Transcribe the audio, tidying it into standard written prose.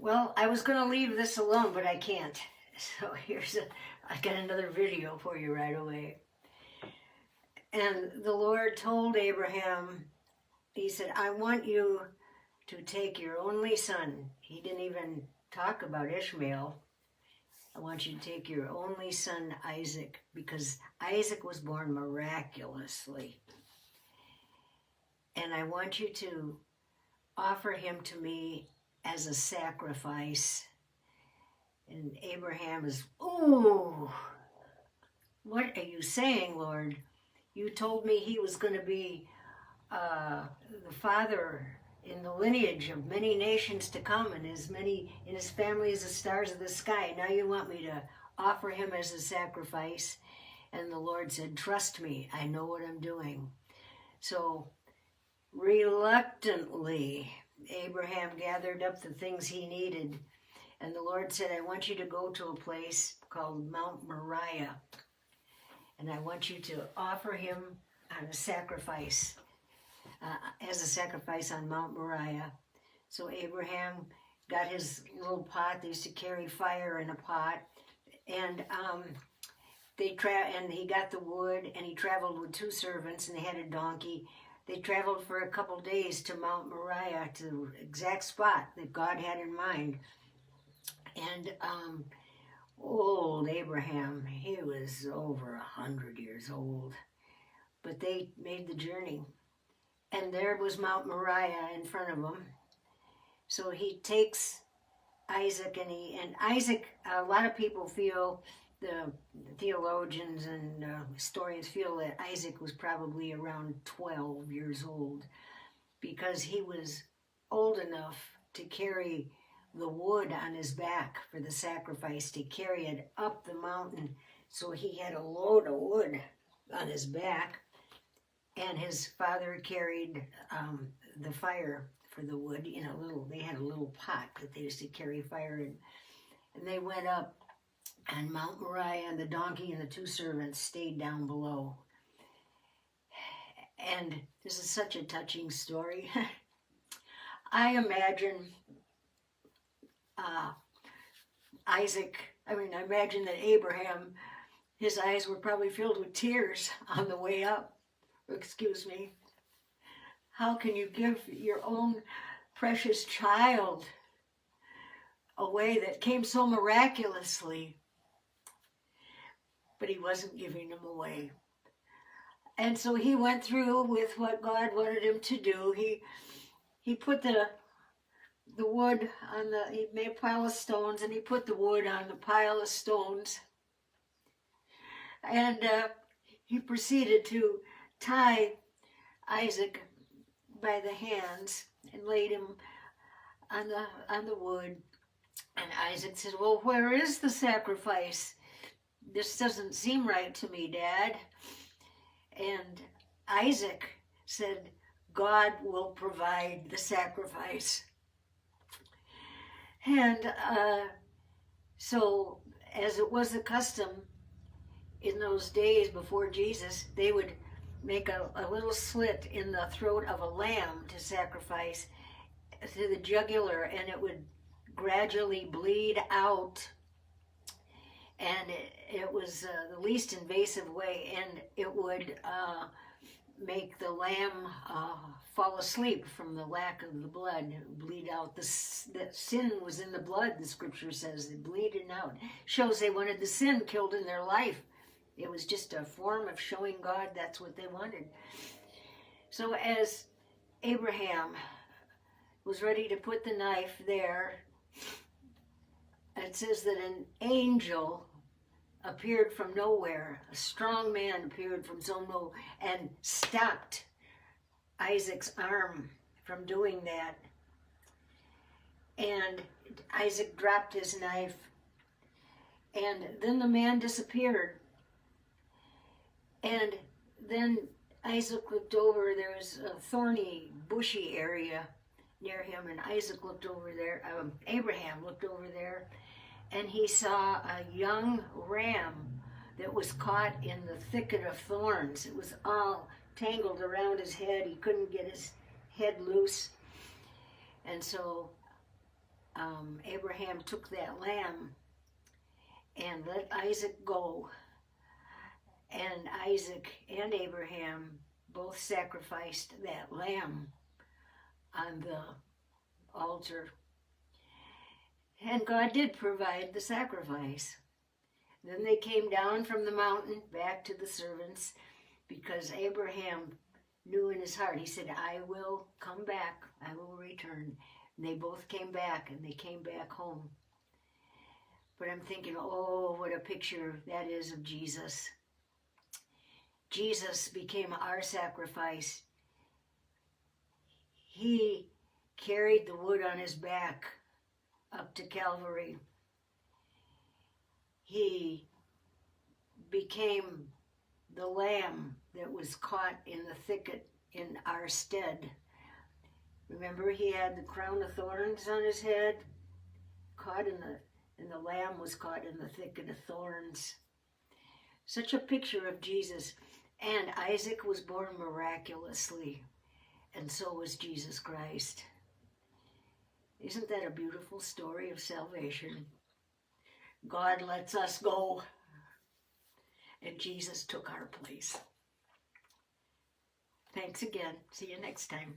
Well, I was going to leave this alone, but I can't. So I got another video for you right away. And the Lord told Abraham, he said, I want you to take your only son. He didn't even talk about Ishmael. I want you to take your only son, Isaac, because Isaac was born miraculously. And I want you to offer him to me as a sacrifice. And Abraham is, ooh, what are you saying, Lord? You told me he was going to be the father in the lineage of many nations to come, and as many in his family as the stars of the sky. Now you want me to offer him as a sacrifice? And the Lord said, trust me, I know what I'm doing. So reluctantly, Abraham gathered up the things he needed. And the Lord said, I want you to go to a place called Mount Moriah. And I want you to offer him on a sacrifice, as a sacrifice on Mount Moriah. So Abraham got his little pot. They used to carry fire in a pot. And and he got the wood, and he traveled with 2 servants, and they had a donkey. They traveled for a couple days to Mount Moriah, to the exact spot that God had in mind. And old Abraham, he was over 100 years old, but they made the journey. And there was Mount Moriah in front of him. So he takes Isaac, and Isaac, a lot of people feel, the theologians and historians feel that Isaac was probably around 12 years old, because he was old enough to carry the wood on his back for the sacrifice, to carry it up the mountain. So he had a load of wood on his back, and his father carried the fire for the wood in they had a little pot that they used to carry fire in. And they went up on Mount Moriah, and the donkey and the 2 servants stayed down below. And this is such a touching story. I imagine I imagine that Abraham, his eyes were probably filled with tears on the way up. Excuse me. How can you give your own precious child away that came so miraculously? But he wasn't giving him away. And so he went through with what God wanted him to do. He put the wood on he made a pile of stones, and he put the wood on the pile of stones. And he proceeded to tie Isaac by the hands and laid him on the wood. And Isaac said, well, where is the sacrifice? This doesn't seem right to me, Dad. And Isaac said, God will provide the sacrifice. And so, as it was the custom in those days before Jesus, they would make a little slit in the throat of a lamb to sacrifice to the jugular, and it would gradually bleed out. And it was the least invasive way, and it would make the lamb fall asleep from the lack of the blood, bleed out. The sin was in the blood, the scripture says, it bleeding out. Shows they wanted the sin killed in their life. It was just a form of showing God that's what they wanted. So as Abraham was ready to put the knife there, it says that an angel appeared from nowhere. A strong man appeared from nowhere and stopped Isaac's arm from doing that. And Isaac dropped his knife, and then the man disappeared. And then Isaac looked over. There was a thorny, bushy area near him, and Isaac looked over there. Abraham looked over there, and he saw a young ram that was caught in the thicket of thorns. It was all tangled around his head. He couldn't get his head loose. And so Abraham took that lamb and let Isaac go. And Isaac and Abraham both sacrificed that lamb on the altar. And God did provide the sacrifice. Then they came down from the mountain back to the servants, because Abraham knew in his heart, he said, I will come back, I will return. And they both came back, and they came back home. But I'm thinking, oh, what a picture that is of Jesus. Jesus became our sacrifice. He carried the wood on his back up to Calvary. He became the lamb that was caught in the thicket in our stead. Remember, he had the crown of thorns on his head, and the lamb was caught in the thicket of thorns. Such a picture of Jesus. And Isaac was born miraculously, and so was Jesus Christ. Isn't that a beautiful story of salvation? God lets us go, and Jesus took our place. Thanks again. See you next time.